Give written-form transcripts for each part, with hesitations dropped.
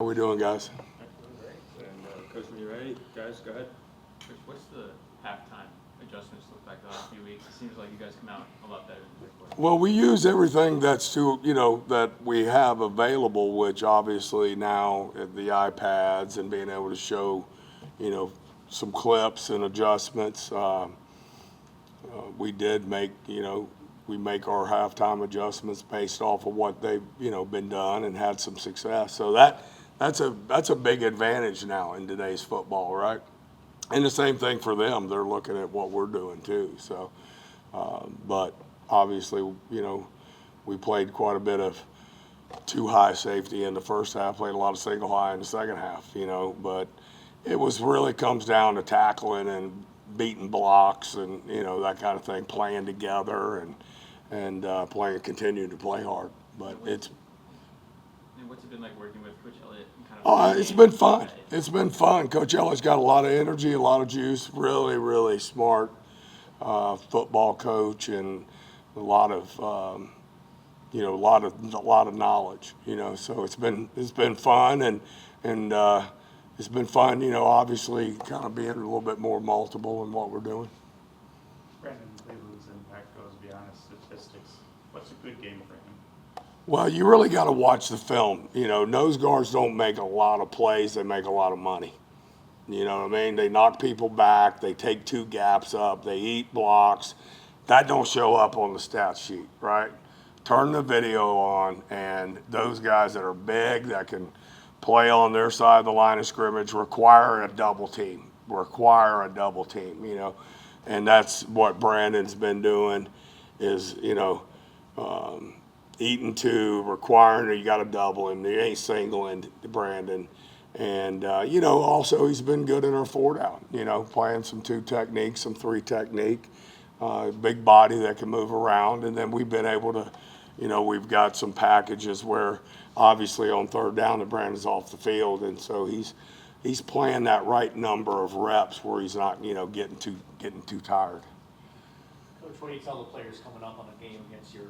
How we doing, guys? And Coach, when you're ready, guys, go ahead. Coach, what's the halftime adjustments look like the last few weeks? It seems like you guys come out a lot better than before. Well, we use everything that we have available, which obviously now the iPads and being able to show, you know, some clips and adjustments. We did make, we make our halftime adjustments based off of what they've, been done and had some success. So that's a big advantage now in today's football, right? And the same thing for them. They're looking at what we're doing too. So, but obviously, we played quite a bit of two high safety in the first half, played a lot of single high in the second half, but it was really comes down to tackling and beating blocks and, that kind of thing, playing together and playing, continuing to play hard. But What's it been like working with Coach Elliott? it's been fun. It's been fun. Coach Elliott's got a lot of energy, a lot of juice, really, really smart football coach, and a lot of a lot of knowledge. So it's been fun, and it's been fun. Obviously, kind of being a little bit more multiple in what we're doing. Brandon Cleveland's impact goes beyond his statistics. What's a good game for him? Well, you really got to watch the film. Nose guards don't make a lot of plays; they make a lot of money. You know what I mean? They knock people back. They take two gaps up. They eat blocks. That don't show up on the stat sheet, right? Turn the video on, and those guys that are big, that can play on their side of the line of scrimmage, require a double team. And that's what Brandon's been doing is, eating two, requiring you got to double him. You ain't singling Brandon. And, also he's been good in our four down, playing some two technique, some three technique, big body that can move around. And then we've been able to, we've got some packages where obviously on third down, the Brandon's off the field. And so he's playing that right number of reps where he's not, getting too tired. Coach, what do you tell the players coming up on a game against your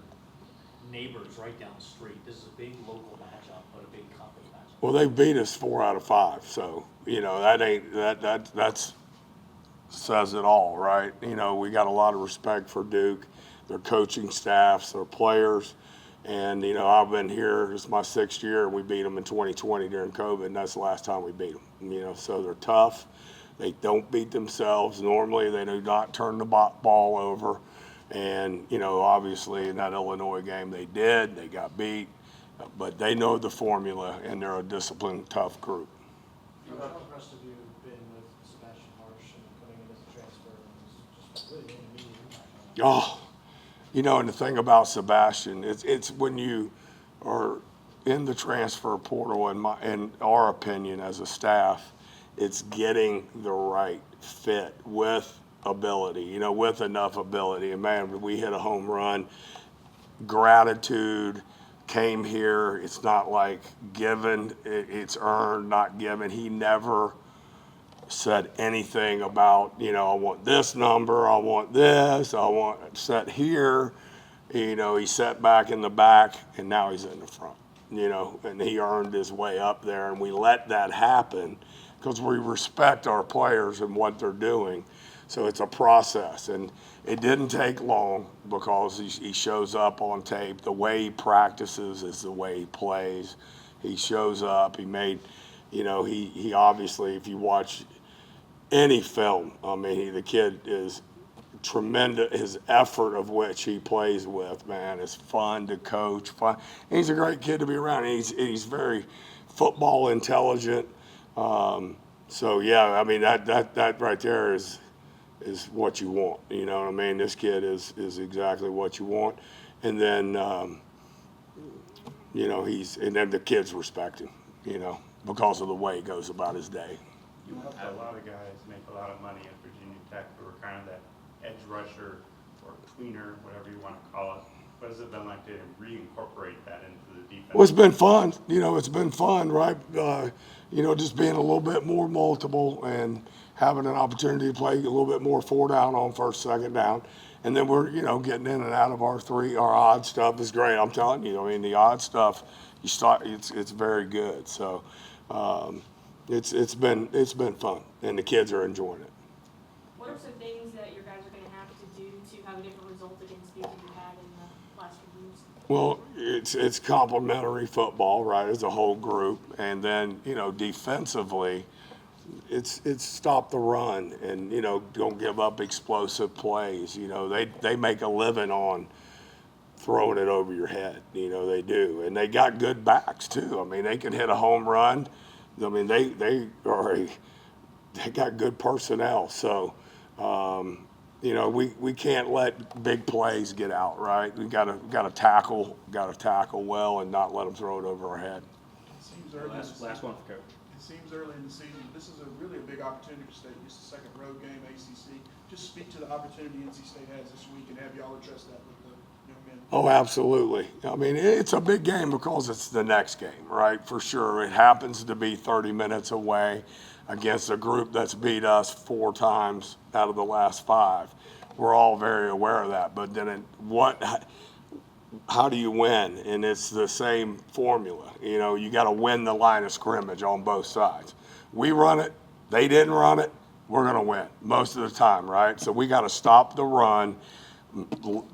neighbors right down the street? This is a big local matchup, but a big conference matchup. Well, they beat us 4 out of 5, so that says it all, right? We got a lot of respect for Duke, their coaching staffs, their players, and I've been here. It's my 6th year, and we beat them in 2020 during COVID, and that's the last time we beat them. So they're tough. They don't beat themselves. Normally, they do not turn the ball over. And, obviously in that Illinois game they did. They got beat. But they know the formula, and they're a disciplined, tough group. How impressed have you been with Sebastian Marsh and coming in as a transfer? And just really making an immediate impact on And the thing about Sebastian, it's when you are in the transfer portal, in our opinion as a staff, it's getting the right fit with ability, with enough ability. And man, we hit a home run. Gratitude, came here. It's not like given, it's earned, not given. He never said anything about, I want this number, I want this, I want set here. He sat back in the back, and now he's in the front, and he earned his way up there. And we let that happen because we respect our players and what they're doing. So it's a process, and it didn't take long because he shows up on tape. The way he practices is the way he plays. He shows up. He made, he obviously, if you watch any film, the kid is tremendous. His effort of which he plays with, man, is fun to coach. Fun. He's a great kid to be around. He's very football intelligent. So yeah, that right there is what you want. This kid is exactly what you want. And then, and then the kids respect him, because of the way he goes about his day. You helped a lot of guys make a lot of money at Virginia Tech who were kind of that edge rusher or tweener, whatever you want to call it. What has it been like to reincorporate that into the defense? Well, it's been fun. It's been fun, right? Just being a little bit more multiple and having an opportunity to play a little bit more four down on first, second down. And then we're, getting in and out of our odd stuff is great. I'm telling you, the odd stuff, it's very good. So It's been fun, and the kids are enjoying it. What are some things that your guys are gonna have to do to have a different result against Duke than you had in the last few years? Well, it's complementary football, right, as a whole group, and then, defensively, it's stop the run and, don't give up explosive plays. They make a living on throwing it over your head, they do. And they got good backs too. I mean, they can hit a home run. I mean, they got good personnel. So, we can't let big plays get out, right? We gotta tackle well and not let them throw it over our head. It seems early. Last one for Coach. It seems early in the season, but this is really a big opportunity for State. It's the second road game, ACC. Just speak to the opportunity NC State has this week and have y'all address that with the young men. Oh, absolutely. I mean, it's a big game because it's the next game, right? For sure. It happens to be 30 minutes away against a group that's beat us 4 times out of the last 5. We're all very aware of that. But then how do you win? And it's the same formula. You got to win the line of scrimmage on both sides. We run it. They didn't run it. We're going to win most of the time, right? So we got to stop the run,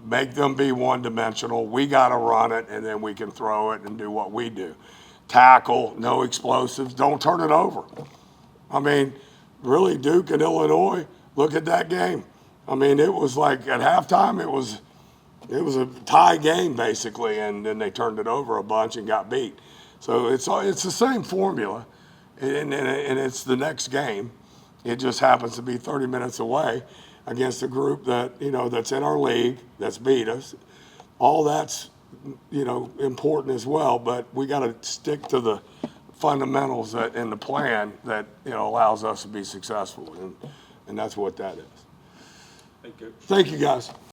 make them be one-dimensional. We got to run it, and then we can throw it and do what we do. Tackle, no explosives. Don't turn it over. I mean, really, Duke and Illinois, look at that game. I mean, it was like at halftime, it was a tie game basically, and then they turned it over a bunch and got beat. So it's the same formula, and it's the next game. It just happens to be 30 minutes away against a group that that's in our league, that's beat us. All that's important as well, but we got to stick to the fundamentals that in the plan that allows us to be successful, and that's what that is. Thank you, Coach. Thank you, guys.